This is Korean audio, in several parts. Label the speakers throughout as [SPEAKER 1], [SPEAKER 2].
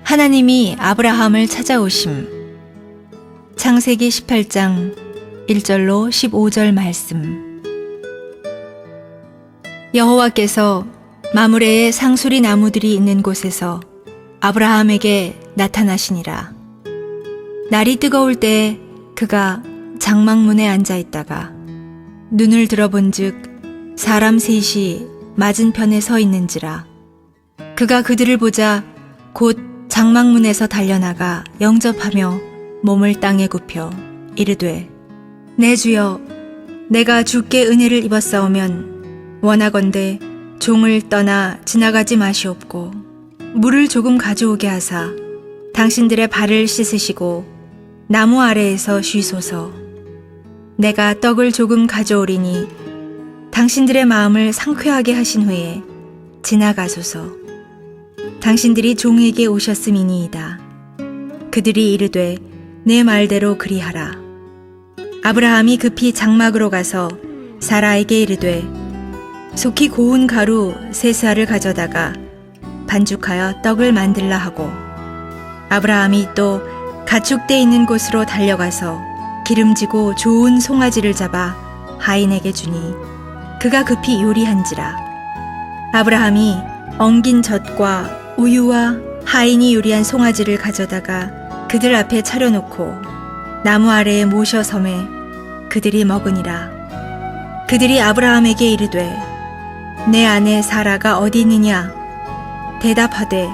[SPEAKER 1] 하나님이 아브라함을 찾아오심. 창세기 18장 1절로 15절 말씀. 여호와께서 마므레의 상수리 나무들이 있는 곳에서 아브라함에게 나타나시니라. 날이 뜨거울 때에 그가 장막문에 앉아 있다가 눈을 들어본즉 사람 셋이 맞은편에 서 있는지라. 그가 그들을 보자 곧 장막문에서 달려나가 영접하며 몸을 땅에 굽혀 이르되, 내 주여, 내가 주께 은혜를 입었사오면 원하건대 종을 떠나 지나가지 마시옵고 물을 조금 가져오게 하사 당신들의 발을 씻으시고 나무 아래에서 쉬소서. 내가 떡을 조금 가져오리니 당신들의 마음을 상쾌하게 하신 후에 지나가소서. 당신들이 종에게 오셨음이니이다. 그들이 이르되, 내 말대로 그리하라. 아브라함이 급히 장막으로 가서 사라에게 이르되, 속히 고운 가루 3쌀을 가져다가 반죽하여 떡을 만들라 하고, 아브라함이 또 가축대 있는 곳으로 달려가서 기름지고 좋은 송아지를 잡아 하인에게 주니 그가 급히 요리한지라. 아브라함이 엉긴 젖과 우유와 하인이 요리한 송아지를 가져다가 그들 앞에 차려놓고 나무 아래에 모셔 섬에 그들이 먹으니라. 그들이 아브라함에게 이르되, 내 아내 사라가 어디 있느냐? 대답하되,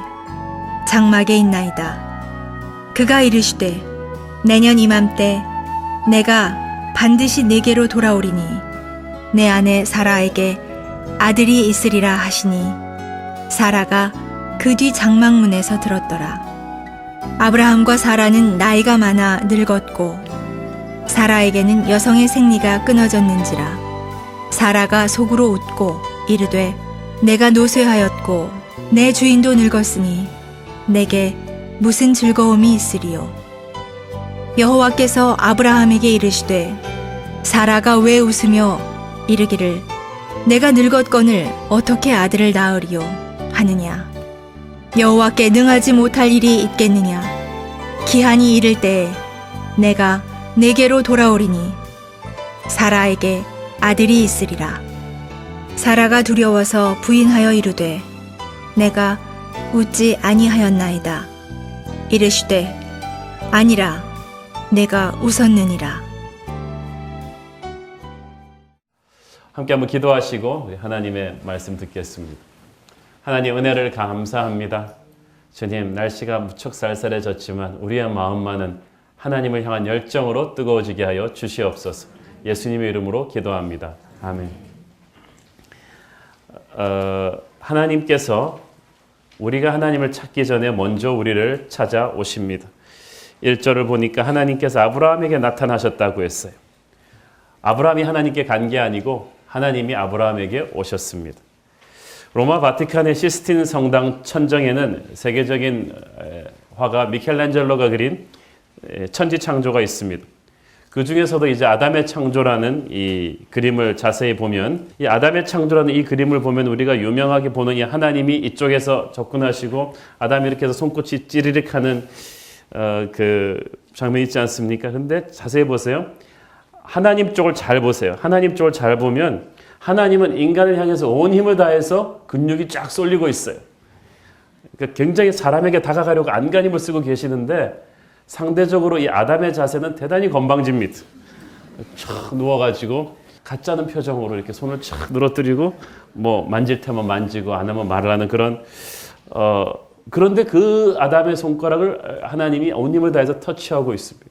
[SPEAKER 1] 장막에 있나이다. 그가 이르시되, 내년 이맘때 내가 반드시 네게로 돌아오리니 내 아내 사라에게 아들이 있으리라 하시니 사라가 그 뒤 장막문에서 들었더라. 아브라함과 사라는 나이가 많아 늙었고 사라에게는 여성의 생리가 끊어졌는지라. 사라가 속으로 웃고 이르되, 내가 노쇠하였고 내 주인도 늙었으니 내게 무슨 즐거움이 있으리요. 여호와께서 아브라함에게 이르시되, 사라가 왜 웃으며 이르기를 내가 늙었거늘 어떻게 아들을 낳으리요 하느냐. 여호와께 능하지 못할 일이 있겠느냐. 기한이 이를 때에 내가 내게로 돌아오리니 사라에게 아들이 있으리라. 사라가 두려워서 부인하여 이르되, 내가 웃지 아니하였나이다. 이르시되, 아니라 내가 웃었느니라.
[SPEAKER 2] 함께 한번 기도하시고 우리 하나님의 말씀 듣겠습니다. 하나님, 은혜를 감사합니다. 주님, 날씨가 무척 쌀쌀해졌지만 우리의 마음만은 하나님을 향한 열정으로 뜨거워지게 하여 주시옵소서. 예수님의 이름으로 기도합니다. 아멘. 하나님께서 우리가 하나님을 찾기 전에 먼저 우리를 찾아오십니다. 1절을 보니까 하나님께서 아브라함에게 나타나셨다고 했어요. 아브라함이 하나님께 간 게 아니고 하나님이 아브라함에게 오셨습니다. 로마 바티칸의 시스틴 성당 천정에는 세계적인 화가 미켈란젤로가 그린 천지창조가 있습니다. 그 중에서도 이제 아담의 창조라는 이 그림을 자세히 보면, 이 아담의 창조라는 이 그림을 보면 우리가 유명하게 보는 이 하나님이 이쪽에서 접근하시고 아담이 이렇게 해서 손끝이 찌르륵 하는 그 장면 있지 않습니까? 근데 자세히 보세요. 하나님 쪽을 잘 보세요. 하나님 쪽을 잘 보면 하나님은 인간을 향해서 온 힘을 다해서 근육이 쫙 쏠리고 있어요. 그러니까 굉장히 사람에게 다가가려고 안간힘을 쓰고 계시는데 상대적으로 이 아담의 자세는 대단히 건방집니다. 촥 누워가지고 가짜는 표정으로 이렇게 손을 촥 늘어뜨리고 뭐 만질 테면 만지고 안 하면 말을 하는 그런 그런데 그 아담의 손가락을 하나님이 온 힘을 다해서 터치하고 있습니다.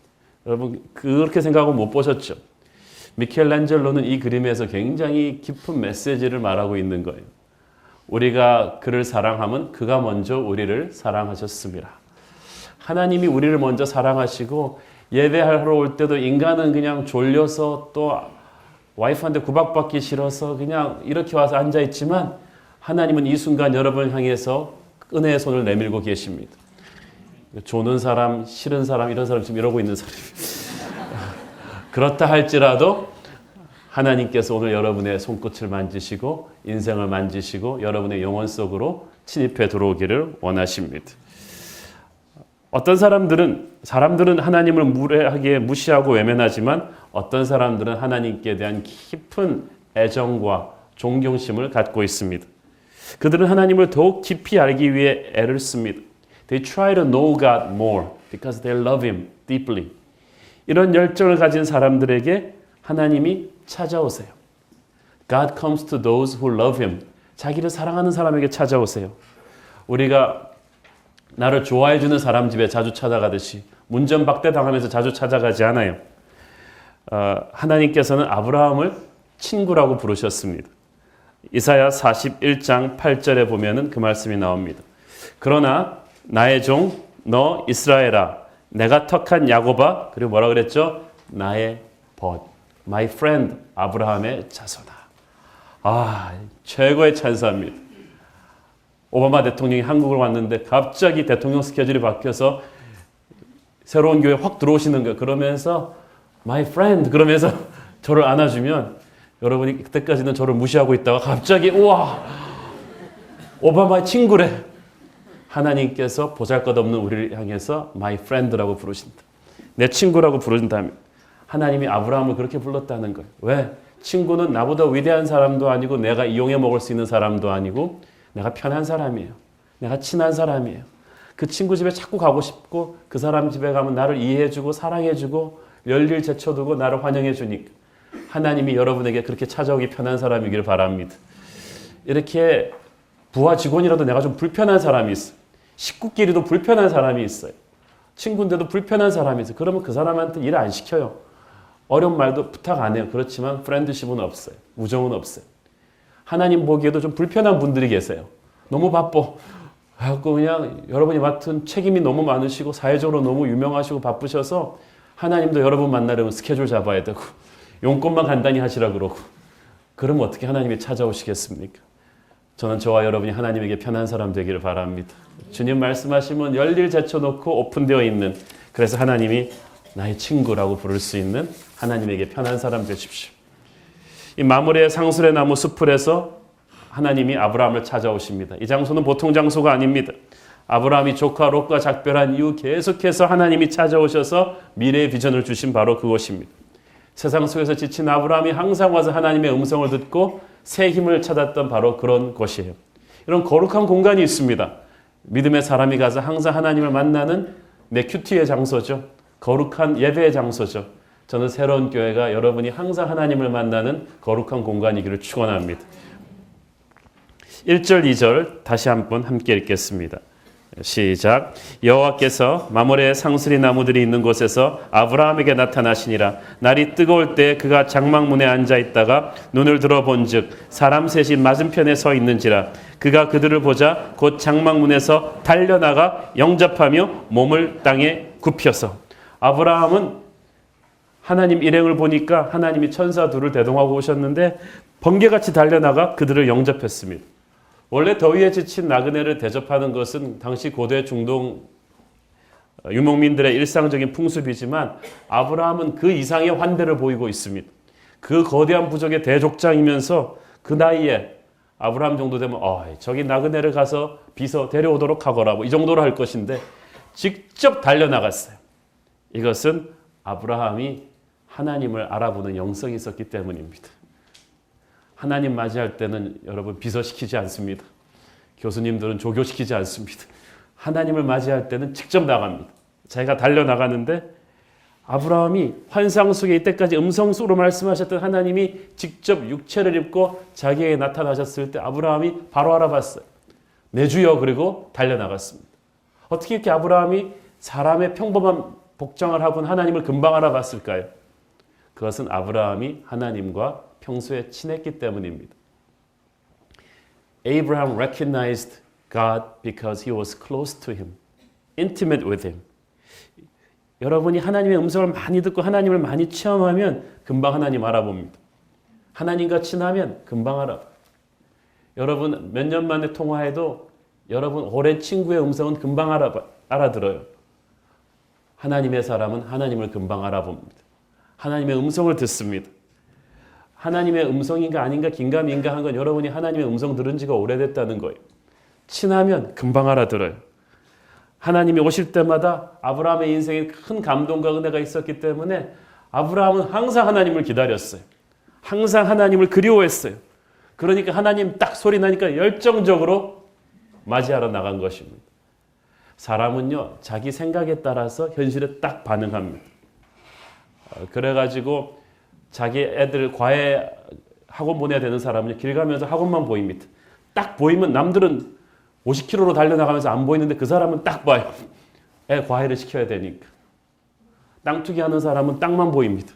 [SPEAKER 2] 여러분 그렇게 생각하고 못 보셨죠? 미켈란젤로는 이 그림에서 굉장히 깊은 메시지를 말하고 있는 거예요. 우리가 그를 사랑하면 그가 먼저 우리를 사랑하셨습니다. 하나님이 우리를 먼저 사랑하시고 예배하러 올 때도 인간은 그냥 졸려서 또 와이프한테 구박받기 싫어서 그냥 이렇게 와서 앉아있지만 하나님은 이 순간 여러분을 향해서 은혜의 손을 내밀고 계십니다. 조는 사람, 싫은 사람, 이런 사람 지금 이러고 있는 사람입니다. 그렇다 할지라도 하나님께서 오늘 여러분의 손끝을 만지시고 인생을 만지시고 여러분의 영혼 속으로 침입해 들어오기를 원하십니다. 어떤 사람들은 하나님을 무례하게 무시하고 외면하지만 어떤 사람들은 하나님께 대한 깊은 애정과 존경심을 갖고 있습니다. 그들은 하나님을 더욱 깊이 알기 위해 애를 씁니다. They try to know God more because they love Him deeply. 이런 열정을 가진 사람들에게 하나님이 찾아오세요. God comes to those who love Him. 자기를 사랑하는 사람에게 찾아오세요. 우리가 나를 좋아해 주는 사람 집에 자주 찾아가듯이 문전박대 당하면서 자주 찾아가지 않아요. 하나님께서는 아브라함을 친구라고 부르셨습니다. 이사야 41장 8절에 보면은 그 말씀이 나옵니다. 그러나 나의 종 너 이스라엘아 내가 턱한 야곱아 그리고 뭐라 그랬죠? 나의 벗 My friend 아브라함의 자손아. 최고의 찬사입니다. 오바마 대통령이 한국을 왔는데 갑자기 대통령 스케줄이 바뀌어서 새로운 교회 확 들어오시는 거예요. 그러면서 My friend 그러면서 저를 안아주면 여러분이 그때까지는 저를 무시하고 있다가 갑자기 우와 오바마의 친구래. 하나님께서 보잘것없는 우리를 향해서 My friend라고 부르신다. 내 친구라고 부른다면 하나님이 아브라함을 그렇게 불렀다는 거예요. 왜? 친구는 나보다 위대한 사람도 아니고 내가 이용해 먹을 수 있는 사람도 아니고 내가 편한 사람이에요. 내가 친한 사람이에요. 그 친구 집에 자꾸 가고 싶고 그 사람 집에 가면 나를 이해해주고 사랑해주고 열일 제쳐두고 나를 환영해주니까 하나님이 여러분에게 그렇게 찾아오기 편한 사람이길 바랍니다. 이렇게 부하 직원이라도 내가 좀 불편한 사람이 있어요. 식구끼리도 불편한 사람이 있어요. 친구인데도 불편한 사람이 있어요. 그러면 그 사람한테 일 안 시켜요. 어려운 말도 부탁 안 해요. 그렇지만 프렌드십은 없어요. 우정은 없어요. 하나님 보기에도 좀 불편한 분들이 계세요. 너무 바빠. 그냥 여러분이 맡은 책임이 너무 많으시고 사회적으로 너무 유명하시고 바쁘셔서 하나님도 여러분 만나려면 스케줄 잡아야 되고 용건만 간단히 하시라 그러고 그러면 어떻게 하나님이 찾아오시겠습니까? 저는 저와 여러분이 하나님에게 편한 사람 되기를 바랍니다. 주님 말씀하시면 열일 제쳐놓고 오픈되어 있는 그래서 하나님이 나의 친구라고 부를 수 있는 하나님에게 편한 사람 되십시오. 이 마므레의 상수레 나무 숲풀에서 하나님이 아브라함을 찾아오십니다. 이 장소는 보통 장소가 아닙니다. 아브라함이 조카 롯과 작별한 이후 계속해서 하나님이 찾아오셔서 미래의 비전을 주신 바로 그곳입니다. 세상 속에서 지친 아브라함이 항상 와서 하나님의 음성을 듣고 새 힘을 찾았던 바로 그런 곳이에요. 이런 거룩한 공간이 있습니다. 믿음의 사람이 가서 항상 하나님을 만나는 내 큐티의 장소죠. 거룩한 예배의 장소죠. 저는 새로운 교회가 여러분이 항상 하나님을 만나는 거룩한 공간이기를 축원합니다. 1절, 2절 다시 한번 함께 읽겠습니다. 시작. 여호와께서 마므레 상수리 나무들이 있는 곳에서 아브라함에게 나타나시니라. 날이 뜨거울 때 그가 장막문에 앉아 있다가 눈을 들어본즉 사람 셋이 맞은편에 서 있는지라. 그가 그들을 보자 곧 장막문에서 달려나가 영접하며 몸을 땅에 굽혀서. 아브라함은 하나님 일행을 보니까 하나님이 천사 둘을 대동하고 오셨는데 번개같이 달려나가 그들을 영접했습니다. 원래 더위에 지친 나그네를 대접하는 것은 당시 고대 중동 유목민들의 일상적인 풍습이지만 아브라함은 그 이상의 환대를 보이고 있습니다. 그 거대한 부족의 대족장이면서 그 나이에 아브라함 정도 되면 저기 나그네를 가서 빚어 데려오도록 하거라 이 정도로 할 것인데 직접 달려나갔어요. 이것은 아브라함이 하나님을 알아보는 영성이 있었기 때문입니다. 하나님 맞이할 때는 여러분 비서시키지 않습니다. 교수님들은 조교시키지 않습니다. 하나님을 맞이할 때는 직접 나갑니다. 자기가 달려나가는데 아브라함이 환상 속에 이때까지 음성 속으로 말씀하셨던 하나님이 직접 육체를 입고 자기에게 나타나셨을 때 아브라함이 바로 알아봤어요. 내 주여 그리고 달려나갔습니다. 어떻게 이렇게 아브라함이 사람의 평범한 복장을 하고는 하나님을 금방 알아봤을까요? 그것은 아브라함이 하나님과 평소에 친했기 때문입니다. Abraham recognized God because he was close to him, intimate with him. 여러분이 하나님의 음성을 많이 듣고 하나님을 많이 체험하면 금방 하나님 알아봅니다. 하나님과 친하면 금방 알아봐요. 여러분 몇 년 만에 통화해도 여러분 오랜 친구의 음성은 금방 알아들어요. 하나님의 사람은 하나님을 금방 알아봅니다. 하나님의 음성을 듣습니다. 하나님의 음성인가 아닌가 긴가민가 한 건 여러분이 하나님의 음성 들은 지가 오래됐다는 거예요. 친하면 금방 알아들어요. 하나님이 오실 때마다 아브라함의 인생에 큰 감동과 은혜가 있었기 때문에 아브라함은 항상 하나님을 기다렸어요. 항상 하나님을 그리워했어요. 그러니까 하나님 딱 소리 나니까 열정적으로 맞이하러 나간 것입니다. 사람은요, 자기 생각에 따라서 현실에 딱 반응합니다. 그래가지고 자기 애들 과외 학원 보내야 되는 사람은 길 가면서 학원만 보입니다. 딱 보이면 남들은 50km로 달려나가면서 안 보이는데 그 사람은 딱 봐요. 애 과외를 시켜야 되니까. 땅 투기하는 사람은 땅만 보입니다.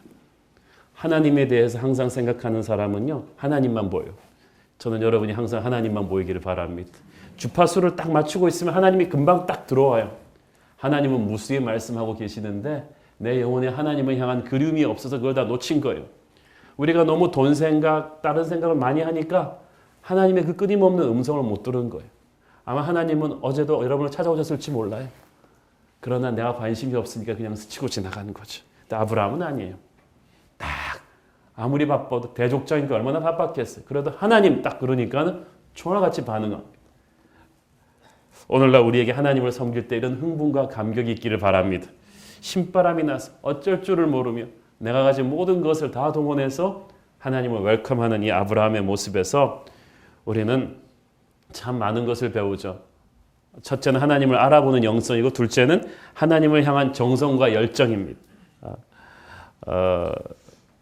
[SPEAKER 2] 하나님에 대해서 항상 생각하는 사람은요, 하나님만 보여요. 저는 여러분이 항상 하나님만 보이기를 바랍니다. 주파수를 딱 맞추고 있으면 하나님이 금방 딱 들어와요. 하나님은 무수히 말씀하고 계시는데 내 영혼에 하나님을 향한 그리움이 없어서 그걸 다 놓친 거예요. 우리가 너무 돈 생각, 다른 생각을 많이 하니까 하나님의 그 끊임없는 음성을 못 들은 거예요. 아마 하나님은 어제도 여러분을 찾아오셨을지 몰라요. 그러나 내가 관심이 없으니까 그냥 스치고 지나가는 거죠. 근데 아브라함은 아니에요. 딱 아무리 바빠도 대족장이니까 얼마나 바빴겠어요. 그래도 하나님 딱 그러니까는 총알같이 반응합니다. 오늘날 우리에게 하나님을 섬길 때 이런 흥분과 감격이 있기를 바랍니다. 신바람이 나서 어쩔 줄을 모르며 내가 가진 모든 것을 다 동원해서 하나님을 웰컴하는 이 아브라함의 모습에서 우리는 참 많은 것을 배우죠. 첫째는 하나님을 알아보는 영성이고 둘째는 하나님을 향한 정성과 열정입니다.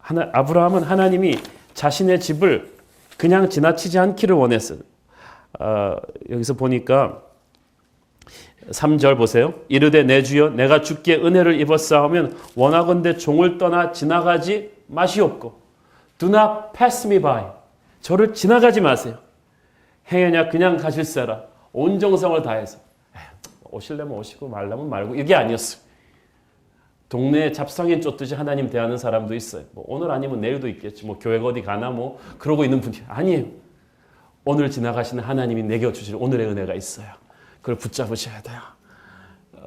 [SPEAKER 2] 아브라함은 하나님이 자신의 집을 그냥 지나치지 않기를 원했어요. 여기서 보니까 3절 보세요. 이르되 내 주여 내가 주께 은혜를 입었사오면 원하건대 종을 떠나 지나가지 마시옵고 Do not pass me by. 저를 지나가지 마세요. 행여냐 그냥 가실세라. 온 정성을 다해서 오실려면 오시고 말려면 말고 이게 아니었어요. 동네에 잡상인 쫓듯이 하나님 대하는 사람도 있어요. 뭐 오늘 아니면 내일도 있겠지. 뭐 교회가 어디 가나 뭐 그러고 있는 분이 아니에요. 오늘 지나가시는 하나님이 내게 주실 오늘의 은혜가 있어요. 그걸 붙잡으셔야 돼요.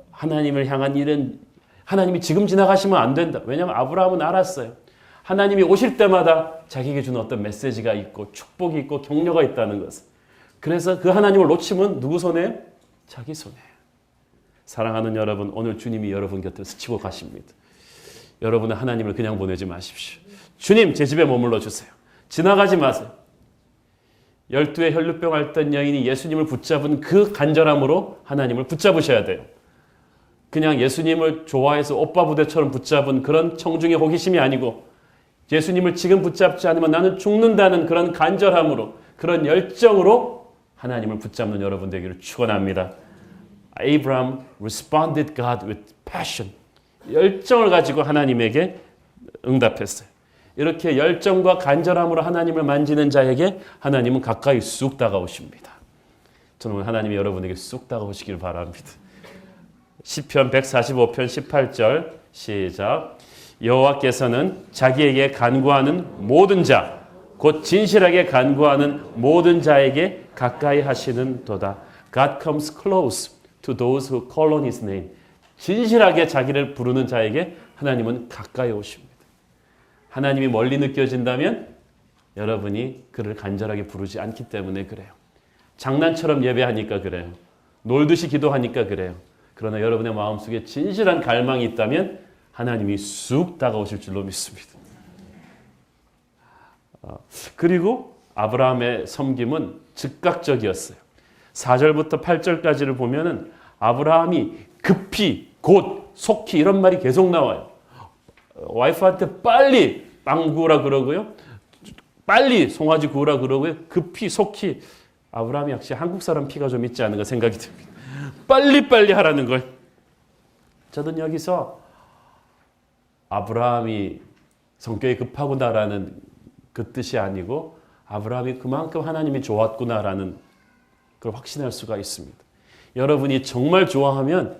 [SPEAKER 2] 하나님을 향한 일은 하나님이 지금 지나가시면 안 된다. 왜냐하면 아브라함은 알았어요. 하나님이 오실 때마다 자기에게 주는 어떤 메시지가 있고 축복이 있고 격려가 있다는 것을. 그래서 그 하나님을 놓치면 누구 손에? 자기 손에. 사랑하는 여러분, 오늘 주님이 여러분 곁을 스치고 가십니다. 여러분은 하나님을 그냥 보내지 마십시오. 주님, 제 집에 머물러 주세요. 지나가지 마세요. 12의 혈루병 앓던 여인이 예수님을 붙잡은 그 간절함으로 하나님을 붙잡으셔야 돼요. 그냥 예수님을 좋아해서 오빠 부대처럼 붙잡은 그런 청중의 호기심이 아니고 예수님을 지금 붙잡지 않으면 나는 죽는다는 그런 간절함으로 그런 열정으로 하나님을 붙잡는 여러분 되기를 축원합니다. Abraham responded God with passion. 열정을 가지고 하나님에게 응답했어요. 이렇게 열정과 간절함으로 하나님을 만지는 자에게 하나님은 가까이 쑥 다가오십니다. 저는 오늘 하나님이 여러분에게 쑥 다가오시길 바랍니다. 시편 145편 18절 시작. 여호와께서는 자기에게 간구하는 모든 자, 곧 진실하게 간구하는 모든 자에게 가까이 하시는 도다. God comes close to those who call on His name. 진실하게 자기를 부르는 자에게 하나님은 가까이 오십니다. 하나님이 멀리 느껴진다면 여러분이 그를 간절하게 부르지 않기 때문에 그래요. 장난처럼 예배하니까 그래요. 놀듯이 기도하니까 그래요. 그러나 여러분의 마음속에 진실한 갈망이 있다면 하나님이 쑥 다가오실 줄로 믿습니다. 그리고 아브라함의 섬김은 즉각적이었어요. 4절부터 8절까지를 보면은 아브라함이 급히 곧 속히 이런 말이 계속 나와요. 와이프한테 빨리 빵 구우라 그러고요. 빨리 송아지 구우라 그러고요. 급히 속히 아브라함이 역시 한국 사람 피가 좀 있지 않은가 생각이 듭니다. 빨리빨리 하라는 거예요. 저는 여기서 아브라함이 성격이 급하구나라는 그 뜻이 아니고 아브라함이 그만큼 하나님이 좋았구나라는 걸 확신할 수가 있습니다. 여러분이 정말 좋아하면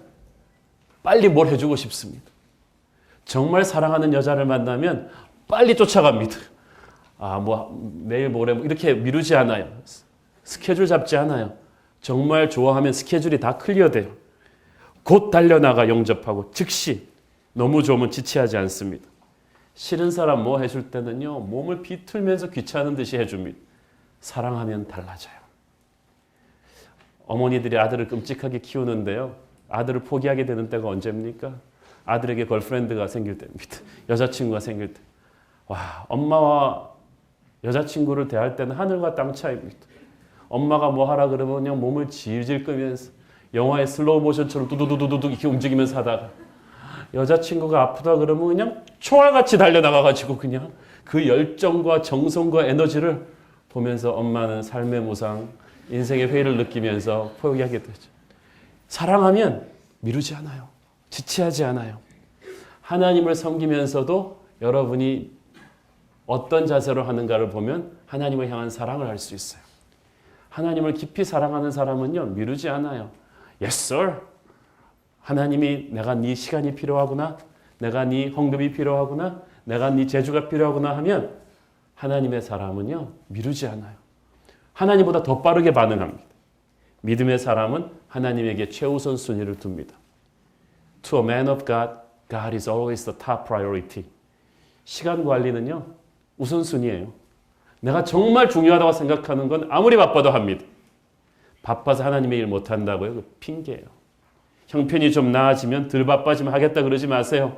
[SPEAKER 2] 빨리 뭘 해주고 싶습니다. 정말 사랑하는 여자를 만나면 빨리 쫓아갑니다. 내일 모레 이렇게 미루지 않아요. 스케줄 잡지 않아요. 정말 좋아하면 스케줄이 다 클리어돼요. 곧 달려나가 영접하고 즉시 너무 좋으면 지체하지 않습니다. 싫은 사람 뭐 해줄 때는요. 몸을 비틀면서 귀찮은 듯이 해줍니다. 사랑하면 달라져요. 어머니들이 아들을 끔찍하게 키우는데요. 아들을 포기하게 되는 때가 언제입니까? 아들에게 걸프렌드가 생길 때입니다. 여자친구가 생길 때. 와, 엄마와 여자친구를 대할 때는 하늘과 땅 차이입니다. 엄마가 뭐 하라 그러면 그냥 몸을 질질 끄면서 영화의 슬로우 모션처럼 두두두두두 이렇게 움직이면서 하다가 여자친구가 아프다 그러면 그냥 총알같이 달려나가가지고 그냥 그 열정과 정성과 에너지를 보면서 엄마는 삶의 무상, 인생의 회의를 느끼면서 포기하게 되죠. 사랑하면 미루지 않아요. 지체하지 않아요. 하나님을 섬기면서도 여러분이 어떤 자세로 하는가를 보면 하나님을 향한 사랑을 할 수 있어요. 하나님을 깊이 사랑하는 사람은요, 미루지 않아요. Yes, sir. 하나님이 내가 네 시간이 필요하구나. 내가 네 헌금이 필요하구나. 내가 네 제주가 필요하구나 하면 하나님의 사람은요, 미루지 않아요. 하나님보다 더 빠르게 반응합니다. 믿음의 사람은 하나님에게 최우선 순위를 둡니다. To a man of God, God is always the top priority. 시간 관리는요, 우선순위예요. 내가 정말 중요하다고 생각하는 건 아무리 바빠도 합니다. 바빠서 하나님의 일 못한다고요? 그 핑계예요. 형편이 좀 나아지면 덜 바빠지면 하겠다 그러지 마세요.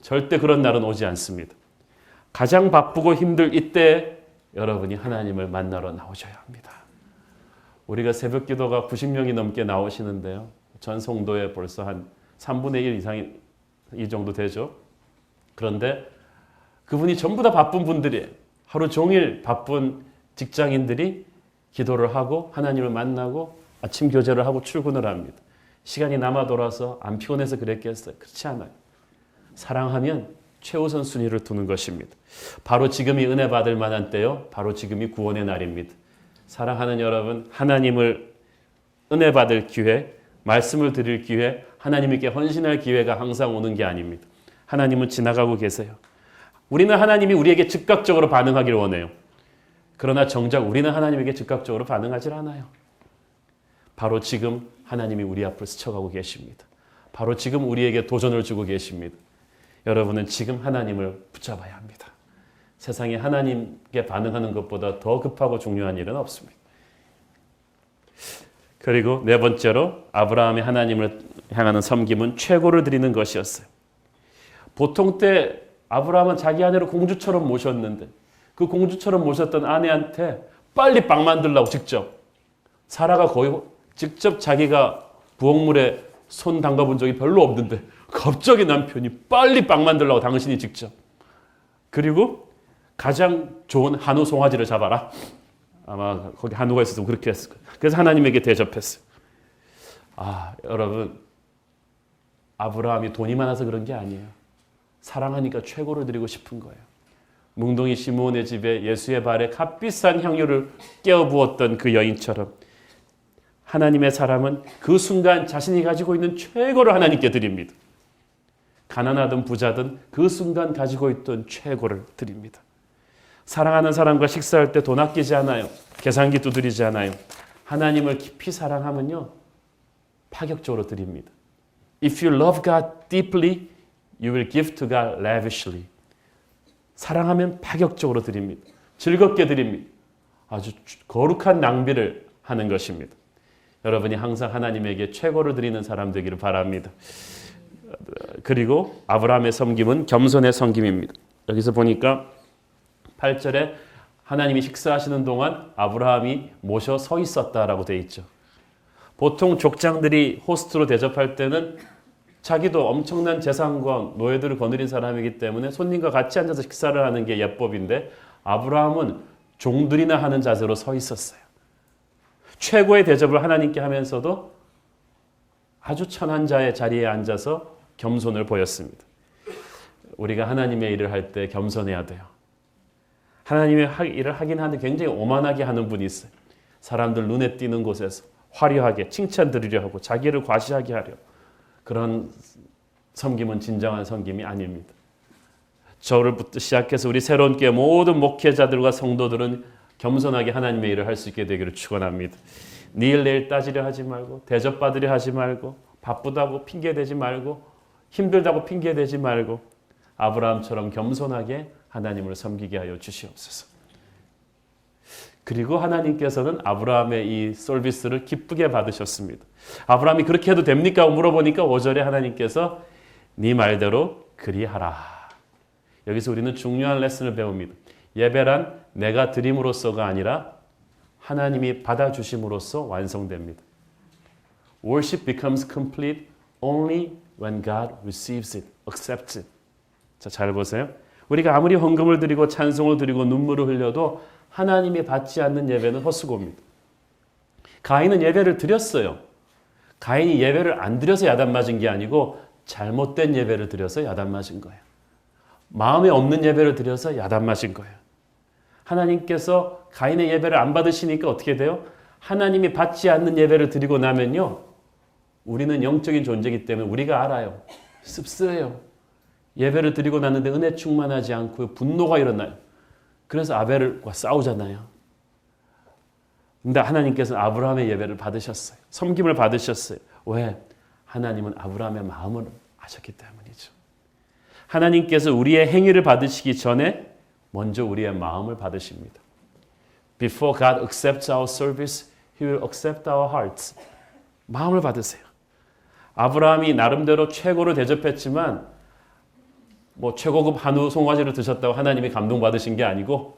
[SPEAKER 2] 절대 그런 날은 오지 않습니다. 가장 바쁘고 힘들 이때 여러분이 하나님을 만나러 나오셔야 합니다. 우리가 새벽 기도가 90명이 넘게 나오시는데요. 전 성도에 벌써 한 3분의 1 이상이 이 정도 되죠. 그런데 그분이 전부 다 바쁜 분들이에요. 하루 종일 바쁜 직장인들이 기도를 하고 하나님을 만나고 아침 교제를 하고 출근을 합니다. 시간이 남아 돌아서 안 피곤해서 그랬겠어요? 그렇지 않아요. 사랑하면 최우선 순위를 두는 것입니다. 바로 지금이 은혜 받을 만한 때요. 바로 지금이 구원의 날입니다. 사랑하는 여러분, 하나님을 은혜 받을 기회, 말씀을 드릴 기회, 하나님께 헌신할 기회가 항상 오는 게 아닙니다. 하나님은 지나가고 계세요. 우리는 하나님이 우리에게 즉각적으로 반응하기를 원해요. 그러나 정작 우리는 하나님에게 즉각적으로 반응하지 않아요. 바로 지금 하나님이 우리 앞을 스쳐가고 계십니다. 바로 지금 우리에게 도전을 주고 계십니다. 여러분은 지금 하나님을 붙잡아야 합니다. 세상에 하나님께 반응하는 것보다 더 급하고 중요한 일은 없습니다. 그리고 네 번째로 아브라함이 하나님을 향하는 섬김은 최고를 드리는 것이었어요. 보통 때 아브라함은 자기 아내를 공주처럼 모셨는데 그 공주처럼 모셨던 아내한테 빨리 빵 만들라고 직접 사라가 거의 직접 자기가 부엌물에 손 담가본 적이 별로 없는데 갑자기 남편이 빨리 빵 만들라고 당신이 직접 그리고 가장 좋은 한우 송아지를 잡아라. 아마 거기 한우가 있어서 그렇게 했을 거예요. 그래서 하나님에게 대접했어요. 여러분 아브라함이 돈이 많아서 그런 게 아니에요. 사랑하니까 최고를 드리고 싶은 거예요. 뭉둥이 시므온의 집에 예수의 발에 값비싼 향유를 깨어 부었던 그 여인처럼 하나님의 사람은 그 순간 자신이 가지고 있는 최고를 하나님께 드립니다. 가난하든 부자든 그 순간 가지고 있던 최고를 드립니다. 사랑하는 사람과 식사할 때 돈 아끼지 않아요. 계산기 두드리지 않아요. 하나님을 깊이 사랑하면요, 파격적으로 드립니다. If you love God deeply, you will give to God lavishly. 사랑하면 파격적으로 드립니다. 즐겁게 드립니다. 아주 거룩한 낭비를 하는 것입니다. 여러분이 항상 하나님에게 최고를 드리는 사람 되기를 바랍니다. 그리고 아브라함의 섬김은 겸손의 섬김입니다. 여기서 보니까 8절에 하나님이 식사하시는 동안 아브라함이 모셔 서 있었다라고 되어 있죠. 보통 족장들이 호스트로 대접할 때는 자기도 엄청난 재산과 노예들을 거느린 사람이기 때문에 손님과 같이 앉아서 식사를 하는 게 예법인데 아브라함은 종들이나 하는 자세로 서 있었어요. 최고의 대접을 하나님께 하면서도 아주 천한 자의 자리에 앉아서 겸손을 보였습니다. 우리가 하나님의 일을 할 때 겸손해야 돼요. 하나님의 일을 하긴 하는데 굉장히 오만하게 하는 분이 있어요. 사람들 눈에 띄는 곳에서 화려하게 칭찬 드리려 하고 자기를 과시하게 하려. 그런 섬김은 진정한 섬김이 아닙니다. 저를부터 시작해서 우리 새로운 교회 모든 목회자들과 성도들은 겸손하게 하나님의 일을 할 수 있게 되기를 축원합니다. 내일 내일 따지려 하지 말고 대접받으려 하지 말고 바쁘다고 핑계대지 말고 힘들다고 핑계대지 말고 아브라함처럼 겸손하게 하나님을 섬기게 하여 주시옵소서. 그리고 하나님께서는 아브라함의 이 서비스를 기쁘게 받으셨습니다. 아브라함이 그렇게 해도 됩니까? 물어보니까 5절에 하나님께서 네 말대로 그리하라. 여기서 우리는 중요한 레슨을 배웁니다. 예배란 내가 드림으로써가 아니라 하나님이 받아주심으로써 완성됩니다. Worship becomes complete only when God receives it, accepts it. 자, 잘 보세요. 우리가 아무리 헌금을 드리고 찬송을 드리고 눈물을 흘려도 하나님이 받지 않는 예배는 헛수고입니다. 가인은 예배를 드렸어요. 가인이 예배를 안 드려서 야단 맞은 게 아니고 잘못된 예배를 드려서 야단 맞은 거예요. 마음에 없는 예배를 드려서 야단 맞은 거예요. 하나님께서 가인의 예배를 안 받으시니까 어떻게 돼요? 하나님이 받지 않는 예배를 드리고 나면요, 우리는 영적인 존재이기 때문에 우리가 알아요. 씁쓸해요. 예배를 드리고 났는데 은혜 충만하지 않고 분노가 일어나요. 그래서 아벨과 싸우잖아요. 근데 하나님께서는 아브라함의 예배를 받으셨어요. 섬김을 받으셨어요. 왜? 하나님은 아브라함의 마음을 아셨기 때문이죠. 하나님께서 우리의 행위를 받으시기 전에 먼저 우리의 마음을 받으십니다. Before God accepts our service, He will accept our hearts. 마음을 받으세요. 아브라함이 나름대로 최고로 대접했지만 최고급 한우 송아지를 드셨다고 하나님이 감동받으신 게 아니고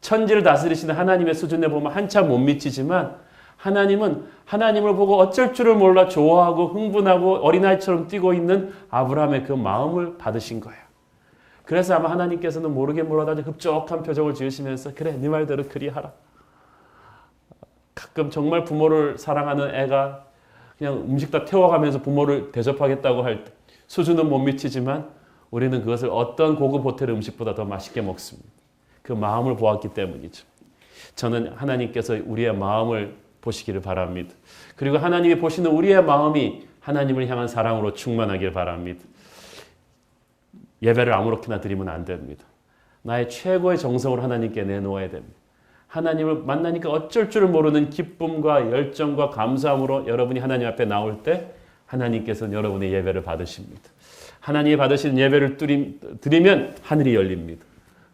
[SPEAKER 2] 천지를 다스리시는 하나님의 수준에 보면 한참 못 미치지만 하나님은 하나님을 보고 어쩔 줄을 몰라 좋아하고 흥분하고 어린아이처럼 뛰고 있는 아브라함의 그 마음을 받으신 거예요. 그래서 아마 하나님께서는 모르게 몰라도 흡족한 표정을 지으시면서 그래 네 말대로 그리하라. 가끔 정말 부모를 사랑하는 애가 그냥 음식 다 태워가면서 부모를 대접하겠다고 할 때 수준은 못 미치지만 우리는 그것을 어떤 고급 호텔 음식보다 더 맛있게 먹습니다. 그 마음을 보았기 때문이죠. 저는 하나님께서 우리의 마음을 보시기를 바랍니다. 그리고 하나님이 보시는 우리의 마음이 하나님을 향한 사랑으로 충만하길 바랍니다. 예배를 아무렇게나 드리면 안 됩니다. 나의 최고의 정성을 하나님께 내놓아야 됩니다. 하나님을 만나니까 어쩔 줄 모르는 기쁨과 열정과 감사함으로 여러분이 하나님 앞에 나올 때 하나님께서는 여러분의 예배를 받으십니다. 하나님이 받으시는 예배를 드리면 하늘이 열립니다.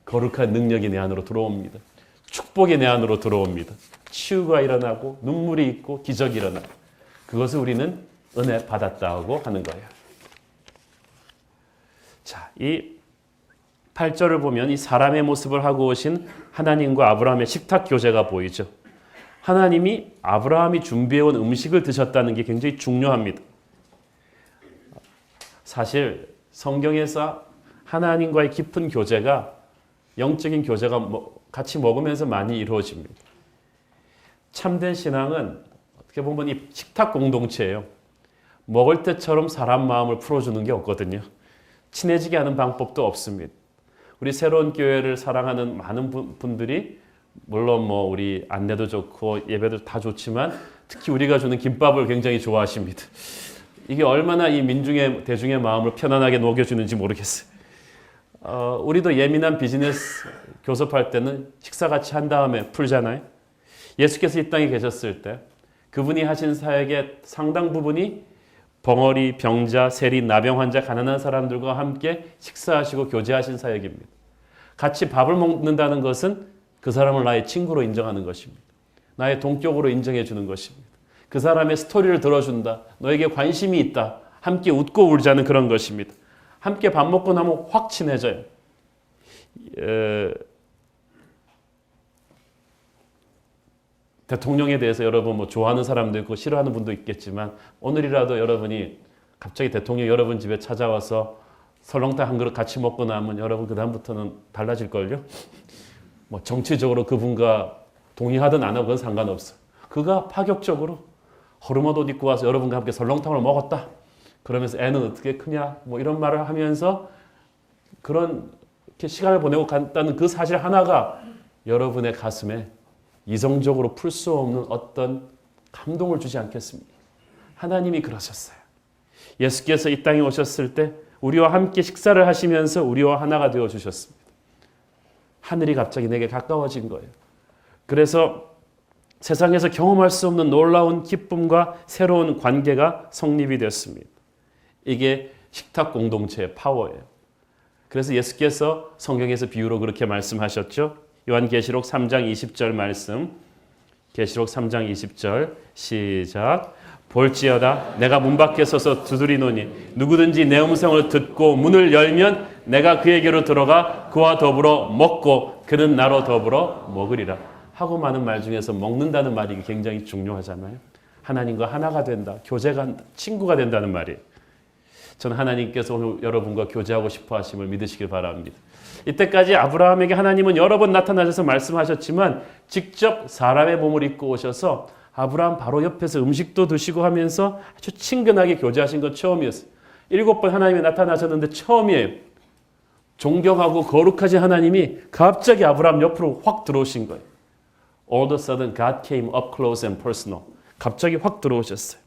[SPEAKER 2] 거룩한 능력이 내 안으로 들어옵니다. 축복이 내 안으로 들어옵니다. 치유가 일어나고 눈물이 있고 기적이 일어나고 그것을 우리는 은혜 받았다고 하는 거예요. 자, 이 8절을 보면 이 사람의 모습을 하고 오신 하나님과 아브라함의 식탁 교제가 보이죠. 하나님이 아브라함이 준비해온 음식을 드셨다는 게 굉장히 중요합니다. 사실 성경에서 하나님과의 깊은 교제가 영적인 교제가 같이 먹으면서 많이 이루어집니다. 참된 신앙은 어떻게 보면 이 식탁 공동체예요. 먹을 때처럼 사람 마음을 풀어주는 게 없거든요. 친해지게 하는 방법도 없습니다. 우리 새로운 교회를 사랑하는 많은 분들이 물론 우리 안내도 좋고 예배도 다 좋지만 특히 우리가 주는 김밥을 굉장히 좋아하십니다. 이게 얼마나 이 대중의 마음을 편안하게 녹여주는지 모르겠어요. 우리도 예민한 비즈니스 교섭할 때는 식사 같이 한 다음에 풀잖아요. 예수께서 이 땅에 계셨을 때 그분이 하신 사역의 상당 부분이 벙어리, 병자, 세리, 나병 환자, 가난한 사람들과 함께 식사하시고 교제하신 사역입니다. 같이 밥을 먹는다는 것은 그 사람을 나의 친구로 인정하는 것입니다. 나의 동격으로 인정해 주는 것입니다. 그 사람의 스토리를 들어준다. 너에게 관심이 있다. 함께 웃고 울자는 그런 것입니다. 함께 밥 먹고 나면 확 친해져요. 대통령에 대해서 여러분 좋아하는 사람도 있고 싫어하는 분도 있겠지만 오늘이라도 여러분이 갑자기 대통령 여러분 집에 찾아와서 설렁탕 한 그릇 같이 먹고 나면 여러분 그 다음부터는 달라질걸요. 정치적으로 그분과 동의하든 안 하든 상관없어요. 그가 파격적으로 허름한 옷 입고 와서 여러분과 함께 설렁탕을 먹었다. 그러면서 애는 어떻게 크냐 이런 말을 하면서 그런 이렇게 시간을 보내고 간다는 그 사실 하나가 여러분의 가슴에 이성적으로 풀 수 없는 어떤 감동을 주지 않겠습니까? 하나님이 그러셨어요. 예수께서 이 땅에 오셨을 때 우리와 함께 식사를 하시면서 우리와 하나가 되어주셨습니다. 하늘이 갑자기 내게 가까워진 거예요. 그래서 세상에서 경험할 수 없는 놀라운 기쁨과 새로운 관계가 성립이 됐습니다. 이게 식탁 공동체의 파워예요. 그래서 예수께서 성경에서 비유로 그렇게 말씀하셨죠. 요한계시록 3장 20절 말씀. 계시록 3장 20절 시작. 볼지어다 내가 문 밖에 서서 두드리노니 누구든지 내 음성을 듣고 문을 열면 내가 그에게로 들어가 그와 더불어 먹고 그는 나로 더불어 먹으리라. 하고 많은 말 중에서 먹는다는 말이 굉장히 중요하잖아요. 하나님과 하나가 된다, 교제가 한다, 친구가 된다는 말이에요. 저는 하나님께서 오늘 여러분과 교제하고 싶어 하심을 믿으시길 바랍니다. 이때까지 아브라함에게 하나님은 여러 번 나타나셔서 말씀하셨지만 직접 사람의 몸을 입고 오셔서 아브라함 바로 옆에서 음식도 드시고 하면서 아주 친근하게 교제하신 건 처음이었어요. 7번 하나님이 나타나셨는데 처음이에요. 존경하고 거룩하신 하나님이 갑자기 아브라함 옆으로 확 들어오신 거예요. All of a sudden God came up close and personal. 갑자기 확 들어오셨어요.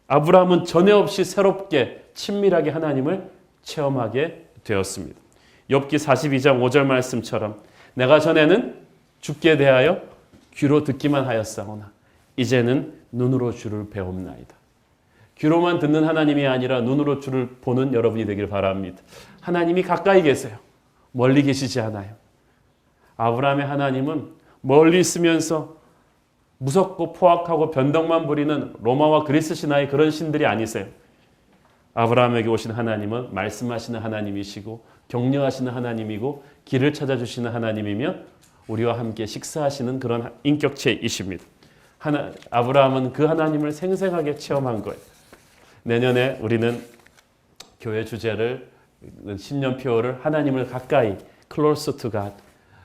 [SPEAKER 2] 아브라함은 전에 없이 새롭게 친밀하게 하나님을 체험하게 되었습니다. 욥기 42장 5절 말씀처럼 내가 전에는 주께 대하여 귀로 듣기만 하였사오나 이제는 눈으로 주를 배움나이다. 귀로만 듣는 하나님이 아니라 눈으로 주를 보는 여러분이 되길 바랍니다. 하나님이 가까이 계세요. 멀리 계시지 않아요. 아브라함의 하나님은 멀리 있으면서 무섭고 포악하고 변덕만 부리는 로마와 그리스 신화의 그런 신들이 아니세요. 아브라함에게 오신 하나님은 말씀하시는 하나님이시고 격려하시는 하나님이고 길을 찾아주시는 하나님이며 우리와 함께 식사하시는 그런 인격체이십니다. 아브라함은 그 하나님을 생생하게 체험한 거예요. 내년에 우리는 교회 주제를 신년표를 하나님을 가까이 close to God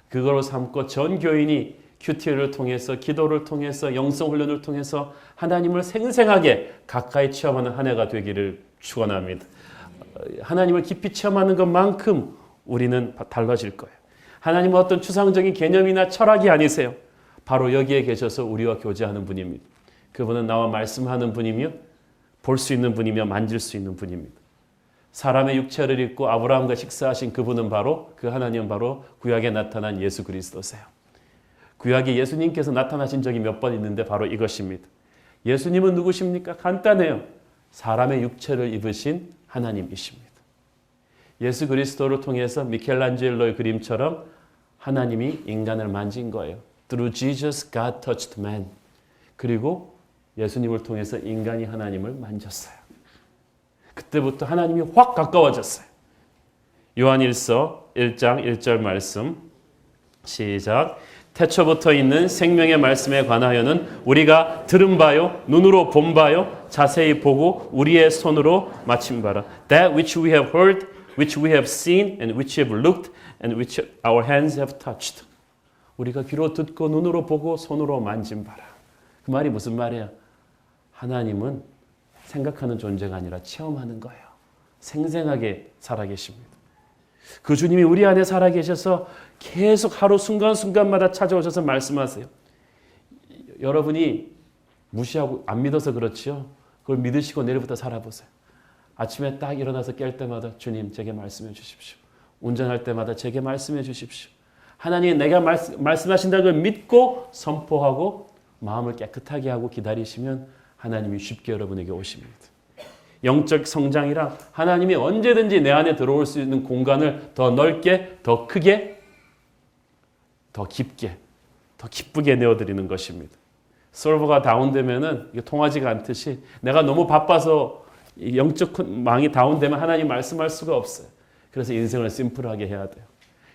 [SPEAKER 2] 그거로 삼고 전 교인이 큐티를 통해서 기도를 통해서 영성 훈련을 통해서 하나님을 생생하게 가까이 체험하는 한 해가 되기를 축원합니다. 하나님을 깊이 체험하는 것만큼 우리는 달라질 거예요. 하나님은 어떤 추상적인 개념이나 철학이 아니세요. 바로 여기에 계셔서 우리와 교제하는 분입니다. 그분은 나와 말씀하는 분이며 볼 수 있는 분이며 만질 수 있는 분입니다. 사람의 육체를 입고 아브라함과 식사하신 그분은 바로 그 하나님은 바로 구약에 나타난 예수 그리스도세요. 구약에 예수님께서 나타나신 적이 몇 번 있는데 바로 이것입니다. 예수님은 누구십니까? 간단해요. 사람의 육체를 입으신 하나님이십니다. 예수 그리스도를 통해서 미켈란젤로의 그림처럼 하나님이 인간을 만진 거예요. Through Jesus, God touched man. 그리고 예수님을 통해서 인간이 하나님을 만졌어요. 그때부터 하나님이 확 가까워졌어요. 요한일서 1장 1절 말씀 시작. 태초부터 있는 생명의 말씀에 관하여는 우리가 들은 바요 눈으로 본 바요 자세히 보고 우리의 손으로 맡은 바라. That which we have heard, which we have seen, and which we have looked, and which our hands have touched. 우리가 귀로 듣고 눈으로 보고 손으로 만진 바라. 그 말이 무슨 말이에요? 하나님은 생각하는 존재가 아니라 체험하는 거예요. 생생하게 살아계십니다. 그 주님이 우리 안에 살아계셔서 계속 하루 순간순간마다 찾아오셔서 말씀하세요. 여러분이 무시하고 안 믿어서 그렇지요. 그걸 믿으시고 내일부터 살아보세요. 아침에 딱 일어나서 깰 때마다 주님 제게 말씀해 주십시오. 운전할 때마다 제게 말씀해 주십시오. 하나님 내가 말씀하신다는 걸 믿고 선포하고 마음을 깨끗하게 하고 기다리시면 하나님이 쉽게 여러분에게 오십니다. 영적 성장이라 하나님이 언제든지 내 안에 들어올 수 있는 공간을 더 넓게, 더 크게, 더 깊게, 더 기쁘게 내어드리는 것입니다. 서버가 다운되면은 이게 통하지가 않듯이 내가 너무 바빠서 영적 망이 다운되면 하나님 말씀할 수가 없어요. 그래서 인생을 심플하게 해야 돼요.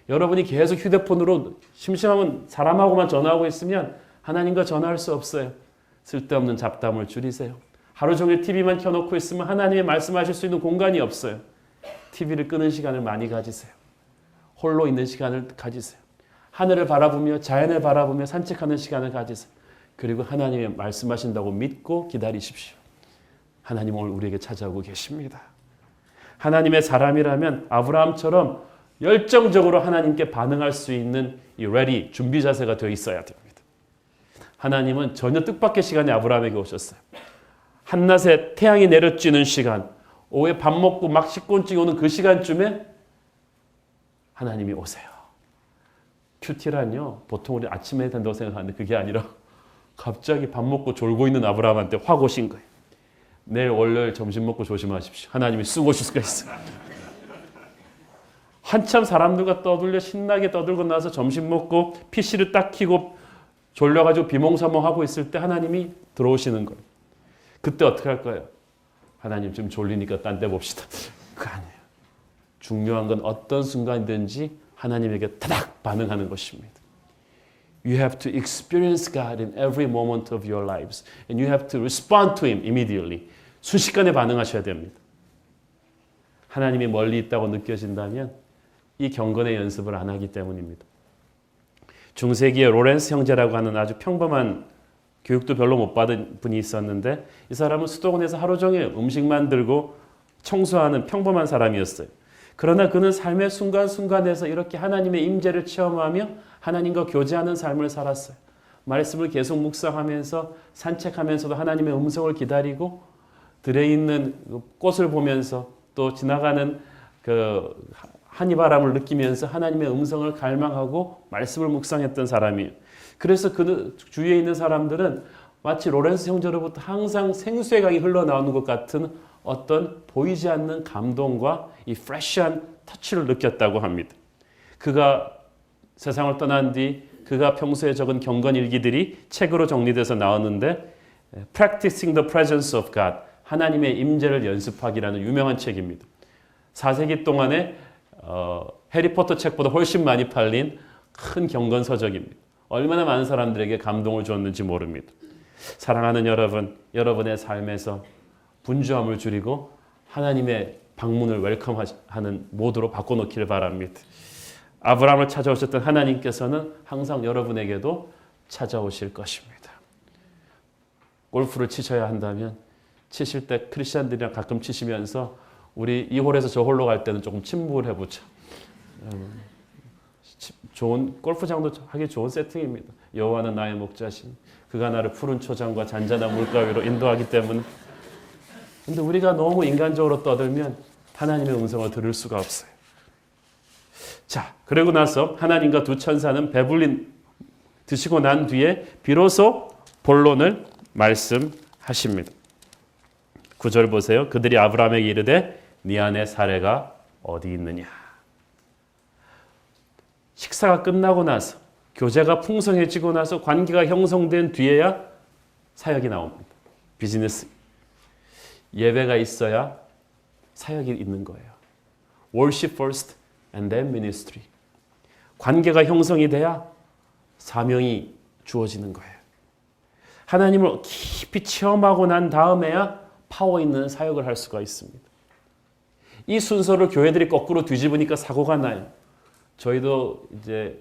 [SPEAKER 2] 여러분이 계속 휴대폰으로 심심하면 사람하고만 전화하고 있으면 하나님과 전화할 수 없어요. 쓸데없는 잡담을 줄이세요. 하루 종일 TV만 켜놓고 있으면 하나님의 말씀하실 수 있는 공간이 없어요. TV를 끄는 시간을 많이 가지세요. 홀로 있는 시간을 가지세요. 하늘을 바라보며 자연을 바라보며 산책하는 시간을 가지세요. 그리고 하나님이 말씀하신다고 믿고 기다리십시오. 하나님 오늘 우리에게 찾아오고 계십니다. 하나님의 사람이라면 아브라함처럼 열정적으로 하나님께 반응할 수 있는 이 ready, 준비 자세가 되어 있어야 됩니다. 하나님은 전혀 뜻밖의 시간에 아브라함에게 오셨어요. 한낮에 태양이 내려쬐는 시간, 오후에 밥 먹고 막 식곤증이 오는 그 시간쯤에 하나님이 오세요. 큐티란요, 보통 우리 아침에 해야 된다고 생각하는데 그게 아니라 갑자기 밥 먹고 졸고 있는 아브라함한테 확 오신 거예요. 내일 월요일 점심 먹고 조심하십시오. 하나님이 쑥 오실 수가 있어요. 한참 사람들과 떠들려 신나게 떠들고 나서 점심 먹고 PC를 딱 켜고 졸려가지고 비몽사몽하고 있을 때 하나님이 들어오시는 거예요. 그때 어떻게 할까요? 하나님 좀 졸리니까 딴 데 봅시다. 그거 아니에요. 중요한 건 어떤 순간이든지 하나님에게 타닥 반응하는 것입니다. You have to experience God in every moment of your lives. And you have to respond to Him immediately. 순식간에 반응하셔야 됩니다. 하나님이 멀리 있다고 느껴진다면 이 경건의 연습을 안 하기 때문입니다. 중세기에 로렌스 형제라고 하는 아주 평범한 교육도 별로 못 받은 분이 있었는데 이 사람은 수도원에서 하루 종일 음식 만들고 청소하는 평범한 사람이었어요. 그러나 그는 삶의 순간순간에서 이렇게 하나님의 임재를 체험하며 하나님과 교제하는 삶을 살았어요. 말씀을 계속 묵상하면서 산책하면서도 하나님의 음성을 기다리고 들에 있는 꽃을 보면서 또 지나가는 그 한이바람을 느끼면서 하나님의 음성을 갈망하고 말씀을 묵상했던 사람이에요. 그래서 그 주위에 있는 사람들은 마치 로렌스 형제로부터 항상 생수의 강이 흘러나오는 것 같은 어떤 보이지 않는 감동과 이 프레시한 터치를 느꼈다고 합니다. 그가 세상을 떠난 뒤 그가 평소에 적은 경건 일기들이 책으로 정리돼서 나왔는데 Practicing the Presence of God, 하나님의 임재를 연습하기라는 유명한 책입니다. 4세기 동안에 해리포터 책보다 훨씬 많이 팔린 큰 경건 서적입니다. 얼마나 많은 사람들에게 감동을 줬는지 모릅니다. 사랑하는 여러분, 여러분의 삶에서 분주함을 줄이고 하나님의 방문을 웰컴하는 모드로 바꿔놓기를 바랍니다. 아브라함을 찾아오셨던 하나님께서는 항상 여러분에게도 찾아오실 것입니다. 골프를 치셔야 한다면 치실 때 크리스찬들이랑 가끔 치시면서 우리 이 홀에서 저 홀로 갈 때는 조금 침묵을 해보자. 좋은 골프장도 하기 좋은 세팅입니다. 여호와는 나의 목자신, 그가 나를 푸른 초장과 잔잔한 물가 위로 인도하기 때문에. 근데 우리가 너무 인간적으로 떠들면 하나님의 음성을 들을 수가 없어요. 자, 그러고 나서 하나님과 두 천사는 배불리 드시고 난 뒤에 비로소 본론을 말씀하십니다. 9절 보세요. 그들이 아브라함에게 이르되 네 안에 사례가 어디 있느냐. 식사가 끝나고 나서 교제가 풍성해지고 나서 관계가 형성된 뒤에야 사역이 나옵니다. 비즈니스. 예배가 있어야 사역이 있는 거예요. Worship first and then ministry. 관계가 형성이 돼야 사명이 주어지는 거예요. 하나님을 깊이 체험하고 난 다음에야 파워 있는 사역을 할 수가 있습니다. 이 순서를 교회들이 거꾸로 뒤집으니까 사고가 나요. 저희도 이제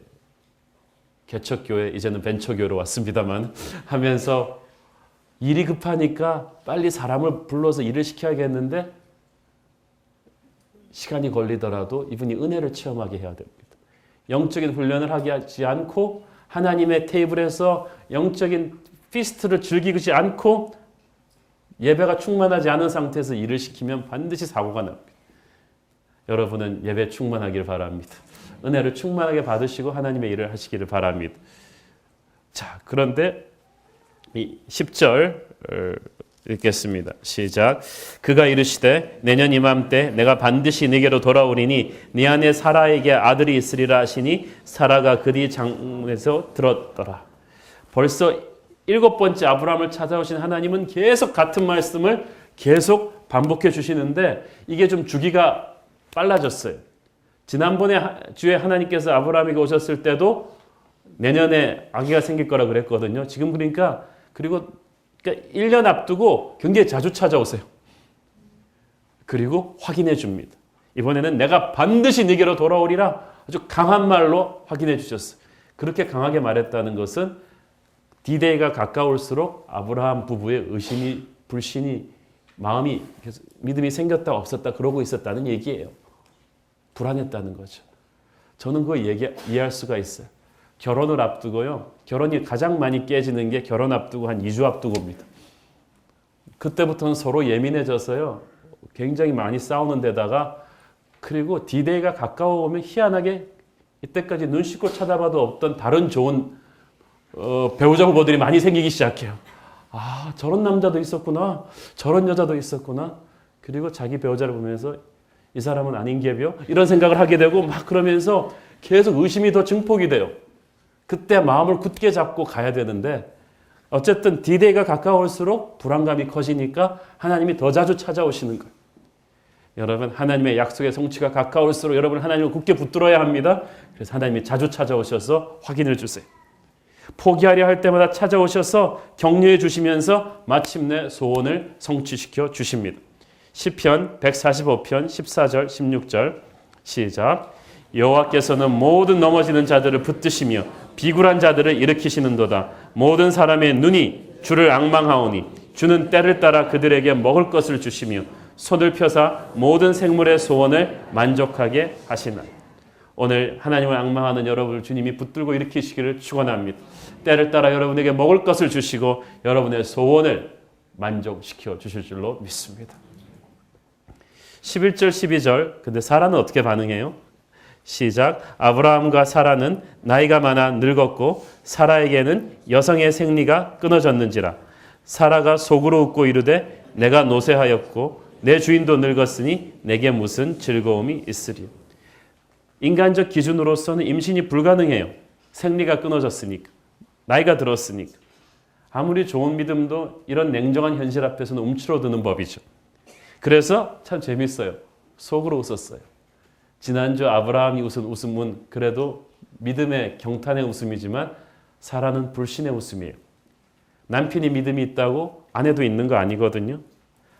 [SPEAKER 2] 개척교회, 이제는 벤처교회로 왔습니다만 하면서 일이 급하니까 빨리 사람을 불러서 일을 시켜야겠는데 시간이 걸리더라도 이분이 은혜를 체험하게 해야 됩니다. 영적인 훈련을 하지 않고 하나님의 테이블에서 영적인 피스트를 즐기지 않고 예배가 충만하지 않은 상태에서 일을 시키면 반드시 사고가 납니다. 여러분은 예배 충만하길 바랍니다. 은혜를 충만하게 받으시고 하나님의 일을 하시기를 바랍니다. 자, 그런데 이 10절 읽겠습니다. 시작. 그가 이르시되 내년 이맘때 내가 반드시 네게로 돌아오리니 네 안에 사라에게 아들이 있으리라 하시니 사라가 그뒤 장에서 들었더라. 벌써 7번째 아브라함을 찾아오신 하나님은 계속 같은 말씀을 계속 반복해 주시는데 이게 좀 주기가 빨라졌어요. 지난번에 주에 하나님께서 아브라함에게 오셨을 때도 내년에 아기가 생길 거라 그랬거든요. 지금 그러니까 그러니까 1년 앞두고 굉장히 자주 찾아오세요. 그리고 확인해 줍니다. 이번에는 내가 반드시 네게로 돌아오리라 아주 강한 말로 확인해 주셨어요. 그렇게 강하게 말했다는 것은 D-Day가 가까울수록 아브라함 부부의 의심이, 불신이, 마음이 믿음이 생겼다 없었다 그러고 있었다는 얘기예요. 불안했다는 거죠. 저는 그거 이해할 수가 있어요. 결혼을 앞두고요. 결혼이 가장 많이 깨지는 게 결혼 앞두고 한 2주 앞두고입니다. 그때부터는 서로 예민해져서요. 굉장히 많이 싸우는 데다가 그리고 D-Day가 가까워오면 희한하게 이때까지 눈 씻고 쳐다봐도 없던 다른 좋은 배우자 후보들이 많이 생기기 시작해요. 아, 저런 남자도 있었구나. 저런 여자도 있었구나. 그리고 자기 배우자를 보면서 이 사람은 아닌게벼? 이런 생각을 하게 되고 막 그러면서 계속 의심이 더 증폭이 돼요. 그때 마음을 굳게 잡고 가야 되는데 어쨌든 D-Day가 가까울수록 불안감이 커지니까 하나님이 더 자주 찾아오시는 거예요. 여러분, 하나님의 약속의 성취가 가까울수록 여러분 하나님을 굳게 붙들어야 합니다. 그래서 하나님이 자주 찾아오셔서 확인을 주세요. 포기하려 할 때마다 찾아오셔서 격려해 주시면서 마침내 소원을 성취시켜 주십니다. 시편 145편 14절 16절 시작. 여호와께서는 모든 넘어지는 자들을 붙드시며 비굴한 자들을 일으키시는도다. 모든 사람의 눈이 주를 앙망하오니 주는 때를 따라 그들에게 먹을 것을 주시며 손을 펴사 모든 생물의 소원을 만족하게 하시나. 오늘 하나님을 앙망하는 여러분을 주님이 붙들고 일으키시기를 축원합니다. 때를 따라 여러분에게 먹을 것을 주시고 여러분의 소원을 만족시켜 주실 줄로 믿습니다. 11절 12절. 근데 사라는 어떻게 반응해요? 시작. 아브라함과 사라는 나이가 많아 늙었고 사라에게는 여성의 생리가 끊어졌는지라. 사라가 속으로 웃고 이르되 내가 노쇠하였고 내 주인도 늙었으니 내게 무슨 즐거움이 있으리요. 인간적 기준으로서는 임신이 불가능해요. 생리가 끊어졌으니까. 나이가 들었으니까. 아무리 좋은 믿음도 이런 냉정한 현실 앞에서는 움츠러드는 법이죠. 그래서 참 재밌어요. 속으로 웃었어요. 지난주 아브라함이 웃은 웃음은 그래도 믿음의 경탄의 웃음이지만 사라는 불신의 웃음이에요. 남편이 믿음이 있다고 아내도 있는 거 아니거든요.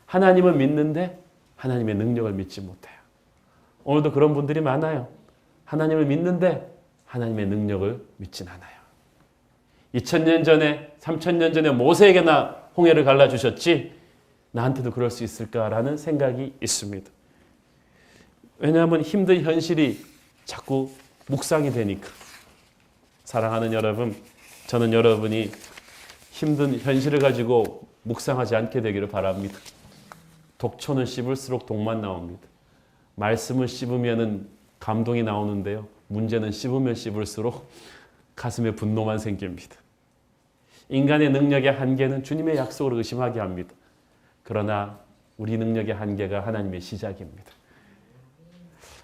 [SPEAKER 2] 하나님은 믿는데 하나님의 능력을 믿지 못해요. 오늘도 그런 분들이 많아요. 하나님을 믿는데 하나님의 능력을 믿진 않아요. 2000년 전에 3000년 전에 모세에게나 홍해를 갈라주셨지 나한테도 그럴 수 있을까라는 생각이 있습니다. 왜냐하면 힘든 현실이 자꾸 묵상이 되니까. 사랑하는 여러분, 저는 여러분이 힘든 현실을 가지고 묵상하지 않게 되기를 바랍니다. 독초는 씹을수록 독만 나옵니다. 말씀을 씹으면 감동이 나오는데요. 문제는 씹으면 씹을수록 가슴에 분노만 생깁니다. 인간의 능력의 한계는 주님의 약속을 의심하게 합니다. 그러나 우리 능력의 한계가 하나님의 시작입니다.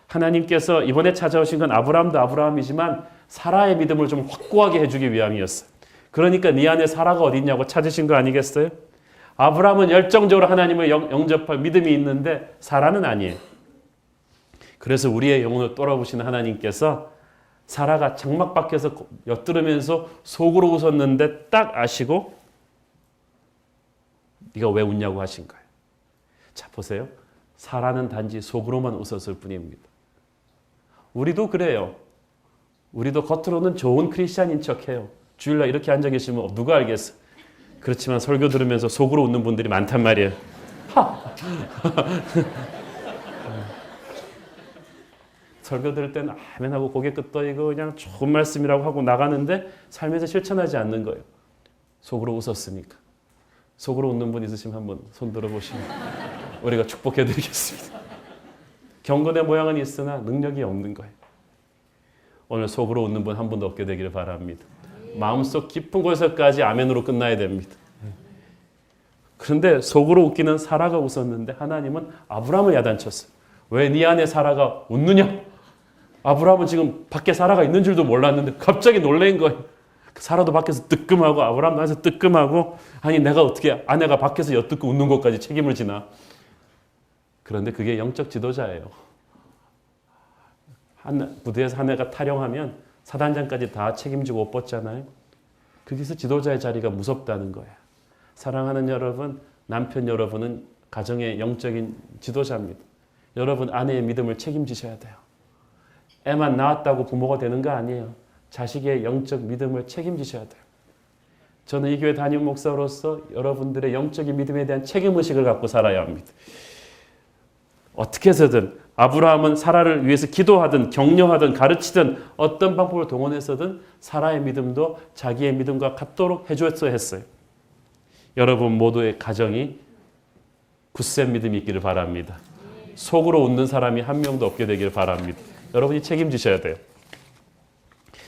[SPEAKER 2] 하나님께서 이번에 찾아오신 건 아브라함도 아브라함이지만 사라의 믿음을 좀 확고하게 해주기 위함이었어요. 그러니까 네 안에 사라가 어디 있냐고 찾으신 거 아니겠어요? 아브라함은 열정적으로 하나님을 영접할 믿음이 있는데 사라는 아니에요. 그래서 우리의 영혼을 돌아보시는 하나님께서 사라가 장막 밖에서 엿들으면서 속으로 웃었는데 딱 아시고 네가 왜 웃냐고 하신 거예요. 자, 보세요. 사라는 단지 속으로만 웃었을 뿐입니다. 우리도 그래요. 우리도 겉으로는 좋은 크리스찬인 척해요. 주일날 이렇게 앉아 계시면 누가 알겠어. 그렇지만 설교 들으면서 속으로 웃는 분들이 많단 말이에요. 설교 들을 때는 아멘 하고 고개 끄덕이고 그냥 좋은 말씀이라고 하고 나가는데 삶에서 실천하지 않는 거예요. 속으로 웃었으니까. 속으로 웃는 분 있으시면 한번 손 들어보시면 우리가 축복해 드리겠습니다. 경건의 모양은 있으나 능력이 없는 거예요. 오늘 속으로 웃는 분 한 분도 없게 되기를 바랍니다. 마음속 깊은 곳에서까지 아멘으로 끝나야 됩니다. 그런데 속으로 웃기는 사라가 웃었는데 하나님은 아브라함을 야단쳤어요. 왜 네 안에 사라가 웃느냐? 아브라함은 지금 밖에 사라가 있는 줄도 몰랐는데 갑자기 놀란 거예요. 사라도 밖에서 뜨끔하고 아브라함도 안에서 뜨끔하고 아니 내가 어떻게 아내가 밖에서 엿듣고 웃는 것까지 책임을 지나. 그런데 그게 영적 지도자예요. 부대에서 한 애가 탈영하면 사단장까지 다 책임지고 옷 벗잖아요. 거기서 지도자의 자리가 무섭다는 거예요. 사랑하는 여러분, 남편 여러분은 가정의 영적인 지도자입니다. 여러분 아내의 믿음을 책임지셔야 돼요. 애만 낳았다고 부모가 되는 거 아니에요. 자식의 영적 믿음을 책임지셔야 돼요. 저는 이 교회 담임 목사로서 여러분들의 영적인 믿음에 대한 책임의식을 갖고 살아야 합니다. 어떻게 해서든 아브라함은 사라를 위해서 기도하든 격려하든 가르치든 어떤 방법을 동원해서든 사라의 믿음도 자기의 믿음과 같도록 해줬어야 했어요. 여러분 모두의 가정이 굳센 믿음이 있기를 바랍니다. 속으로 웃는 사람이 한 명도 없게 되기를 바랍니다. 여러분이 책임지셔야 돼요.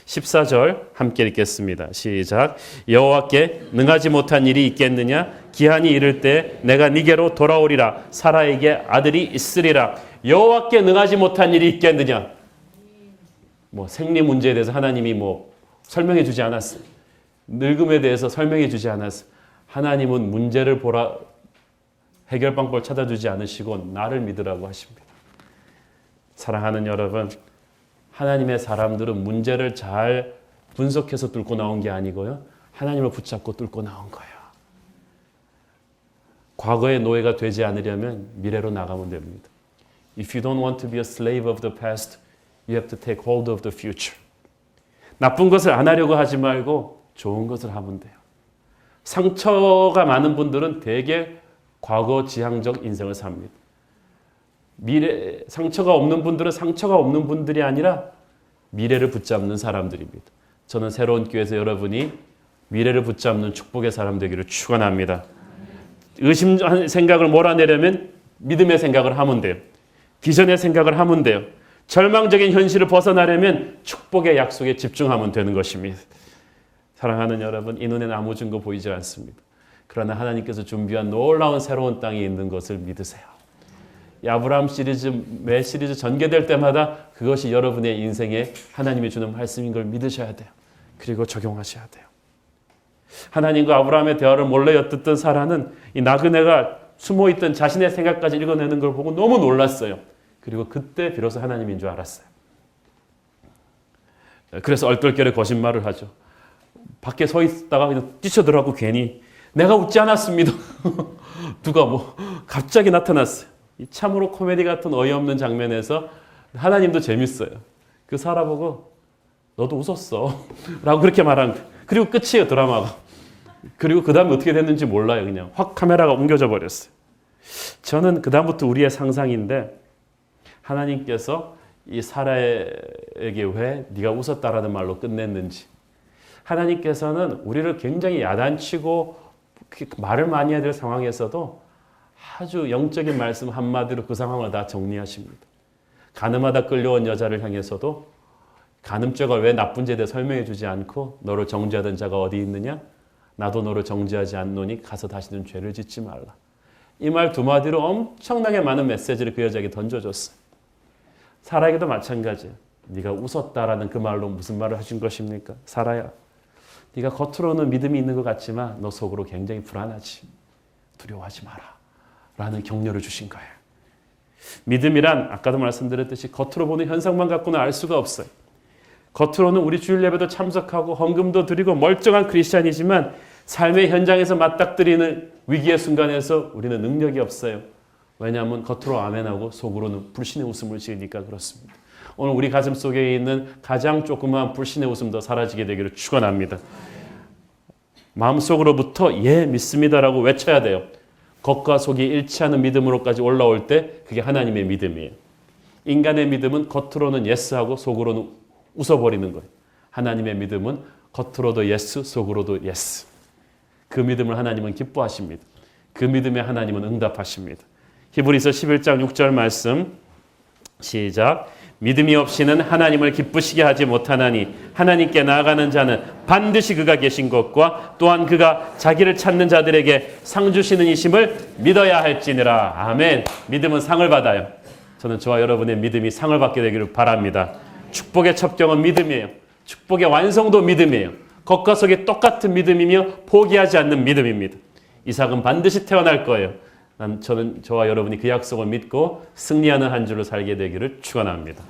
[SPEAKER 2] 14절 함께 읽겠습니다. 시작. 여호와께 능하지 못한 일이 있겠느냐? 기한이 이를 때 내가 네게로 돌아오리라. 사라에게 아들이 있으리라. 여호와께 능하지 못한 일이 있겠느냐? 생리 문제에 대해서 하나님이 설명해 주지 않았어요. 늙음에 대해서 설명해 주지 않았어요. 하나님은 문제를 보라 해결 방법을 찾아주지 않으시고 나를 믿으라고 하십니다. 사랑하는 여러분, 하나님의 사람들은 문제를 잘 분석해서 뚫고 나온 게 아니고요. 하나님을 붙잡고 뚫고 나온 거예요. 과거의 노예가 되지 않으려면 미래로 나가면 됩니다. If you don't want to be a slave of the past, you have to take hold of the future. 나쁜 것을 안 하려고 하지 말고 좋은 것을 하면 돼요. 상처가 많은 분들은 대개 과거 지향적 인생을 삽니다. 상처가 없는 분들은 상처가 없는 분들이 아니라 미래를 붙잡는 사람들입니다. 저는 새로운 교회에서 여러분이 미래를 붙잡는 축복의 사람 되기를 축원합니다. 의심한 생각을 몰아내려면 믿음의 생각을 하면 돼요. 비전의 생각을 하면 돼요. 절망적인 현실을 벗어나려면 축복의 약속에 집중하면 되는 것입니다. 사랑하는 여러분, 이 눈에는 아무 증거 보이지 않습니다. 그러나 하나님께서 준비한 놀라운 새로운 땅이 있는 것을 믿으세요. 이 아브라함 시리즈, 매 시리즈 전개될 때마다 그것이 여러분의 인생에 하나님이 주는 말씀인 걸 믿으셔야 돼요. 그리고 적용하셔야 돼요. 하나님과 아브라함의 대화를 몰래 엿듣던 사라는 이 나그네가 숨어있던 자신의 생각까지 읽어내는 걸 보고 너무 놀랐어요. 그리고 그때 비로소 하나님인 줄 알았어요. 그래서 얼떨결에 거짓말을 하죠. 밖에 서 있다가 그냥 뛰쳐들어가고 괜히 내가 웃지 않았습니다. 누가 갑자기 나타났어요. 이 참으로 코미디 같은 어이없는 장면에서 하나님도 재밌어요. 그 사라 보고 너도 웃었어 라고 그렇게 말한 거예요. 그리고 끝이에요, 드라마가. 그리고 그 다음에 어떻게 됐는지 몰라요. 그냥 확 카메라가 옮겨져 버렸어요. 저는 그 다음부터 우리의 상상인데 하나님께서 이 사라에게 왜 네가 웃었다라는 말로 끝냈는지, 하나님께서는 우리를 굉장히 야단치고 말을 많이 해야 될 상황에서도 아주 영적인 말씀 한마디로 그 상황을 다 정리하십니다. 간음하다 끌려온 여자를 향해서도 간음죄가 왜 나쁜 죄에 대해 설명해 주지 않고 너를 정죄하던 자가 어디 있느냐? 나도 너를 정죄하지 않노니 가서 다시는 죄를 짓지 말라. 이 말 두 마디로 엄청나게 많은 메시지를 그 여자에게 던져줬어요. 사라에게도 마찬가지예요. 네가 웃었다라는 그 말로 무슨 말을 하신 것입니까? 사라야, 네가 겉으로는 믿음이 있는 것 같지만 너 속으로 굉장히 불안하지. 두려워하지 마라 라는 격려를 주신 거예요. 믿음이란 아까도 말씀드렸듯이 겉으로 보는 현상만 갖고는 알 수가 없어요. 겉으로는 우리 주일 예배도 참석하고 헌금도 드리고 멀쩡한 크리스찬이지만 삶의 현장에서 맞닥뜨리는 위기의 순간에서 우리는 능력이 없어요. 왜냐하면 겉으로 아멘하고 속으로는 불신의 웃음을 지으니까 그렇습니다. 오늘 우리 가슴 속에 있는 가장 조그마한 불신의 웃음도 사라지게 되기를 축원합니다. 마음속으로부터 예 믿습니다라고 외쳐야 돼요. 겉과 속이 일치하는 믿음으로까지 올라올 때 그게 하나님의 믿음이에요. 인간의 믿음은 겉으로는 예스하고 속으로는 웃어버리는 거예요. 하나님의 믿음은 겉으로도 예스, 속으로도 예스. 그 믿음을 하나님은 기뻐하십니다. 그 믿음에 하나님은 응답하십니다. 히브리서 11장 6절 말씀 시작. 믿음이 없이는 하나님을 기쁘시게 하지 못하나니 하나님께 나아가는 자는 반드시 그가 계신 것과 또한 그가 자기를 찾는 자들에게 상 주시는 이심을 믿어야 할지니라. 아멘. 믿음은 상을 받아요. 저는 저와 여러분의 믿음이 상을 받게 되기를 바랍니다. 축복의 첩경은 믿음이에요. 축복의 완성도 믿음이에요. 겉과 속이 똑같은 믿음이며 포기하지 않는 믿음입니다. 이삭은 반드시 태어날 거예요. 저는 저와 여러분이 그 약속을 믿고 승리하는 한 주를 살게 되기를 축원합니다.